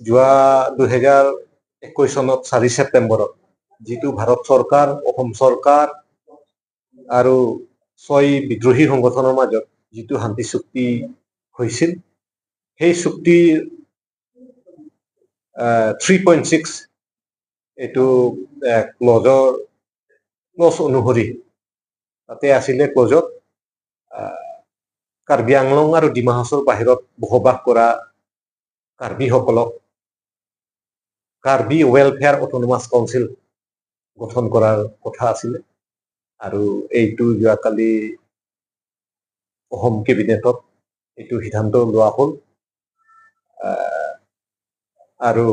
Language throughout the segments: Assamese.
যোৱা 2021 চনত 4 ছেপ্টেম্বৰত যিটো ভাৰত চৰকাৰ, অসম চৰকাৰ আৰু 6 বিদ্ৰোহী সংগঠনৰ মাজত যিটো শান্তি চুক্তি হৈছিল, সেই চুক্তিৰ 3.6 এইটো ক্লজ অনুসৰি তাতে আছিলে ক্লজত কাৰ্বি আংলং আৰু ডিমা হাছাওৰ বাহিৰত বসবাস কৰা কাৰ্বিসকলক কাৰ্বি ৱেলফেয়াৰ অট'নমাছ কাউন্সিল গঠন কৰাৰ কথা আছিলে। আৰু এইটো যোৱাকালি অসম কেবিনেটত এইটো সিদ্ধান্ত লোৱা হ'ল। আৰু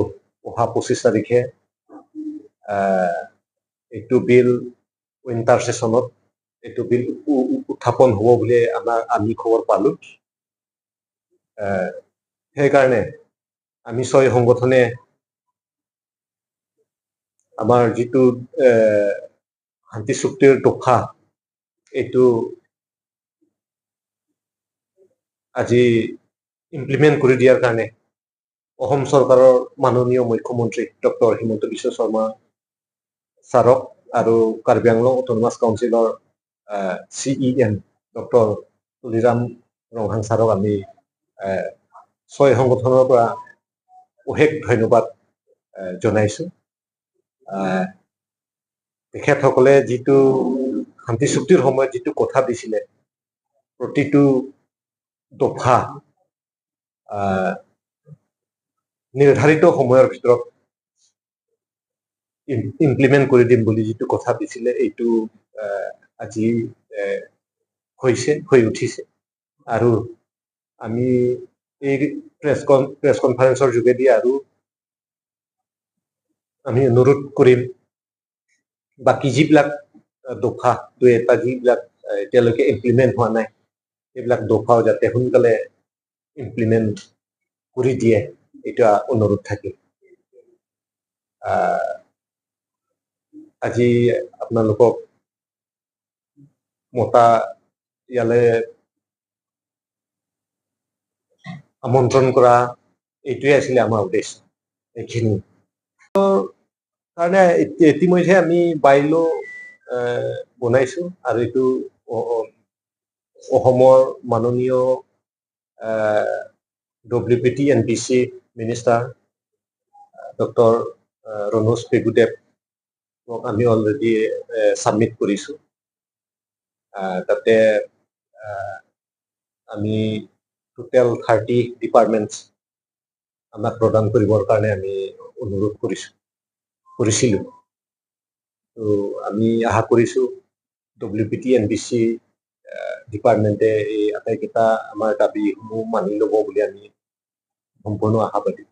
অহা 25 তাৰিখে এইটো বিল উইণ্টাৰ ছেছনত এইটো বিল উত্থাপন হ'ব বুলি আমি খবৰ পালো। সেইকাৰণে আমি 6 সংগঠনে আমাৰ যিটো শান্তি চুক্তিৰ দফা এইটো আজি ইমপ্লিমেণ্ট কৰি দিয়াৰ কাৰণে অসম চৰকাৰৰ মাননীয় মুখ্যমন্ত্ৰী ডক্টৰ হিমন্ত বিশ্ব শৰ্মা ছাৰক আৰু কাৰ্বি আংলং অট'নমাছ কাউন্সিলৰ CEM ডক্টৰ তুলিৰাম ৰংহাং ছাৰক আমি 6 সংগঠনৰ পৰা অশেষ ধন্যবাদ জনাইছো। তেখেতসকলে যিটো শান্তি চুক্তিৰ সময়ত যিটো কথা দিছিলে, প্ৰতিটো দফা নিৰ্ধাৰিত সময়ৰ ভিতৰত ইমপ্লিমেণ্ট কৰি দিম বুলি যিটো কথা দিছিলে, এইটো আজি হৈ উঠিছে। আৰু আমি এই প্ৰেছ কনফাৰেন্সৰ যোগেদি আৰু আমি অনুৰোধ কৰিম, বাকী যিবিলাক দফা 2-এটা যিবিলাক এতিয়ালৈকে ইমপ্লিমেণ্ট হোৱা নাই, সেইবিলাক দফাও যাতে সোনকালে ইমপ্লিমেণ্ট কৰি দিয়ে, এটা অনুৰোধ থাকিল। আজি আপোনালোকক মতা ইয়ালৈ আমন্ত্ৰণ কৰা এইটোৱে আছিলে আমাৰ উদ্দেশ্য। এইখিনি কাৰণে ইতিমধ্যে আমি বাইল' বনাইছো, আৰু এইটো অসমৰ মাননীয় WPT NBC minister doctor Ranoj পেগুদেৱক আমি অলৰেডি ছাবমিট কৰিছো। তাতে আমি টোটেল 30 ডিপাৰ্টমেণ্টছ আমাক প্ৰদান কৰিবৰ কাৰণে আমি অনুৰোধ কৰিছিলো। তো আমি আশা কৰিছো WPT NBC ডিপাৰ্টমেণ্টে এই আটাইকেইটা আমাৰ দাবীসমূহ মানি ল'ব বুলি আমি সম্পূৰ্ণ আশাবাদী।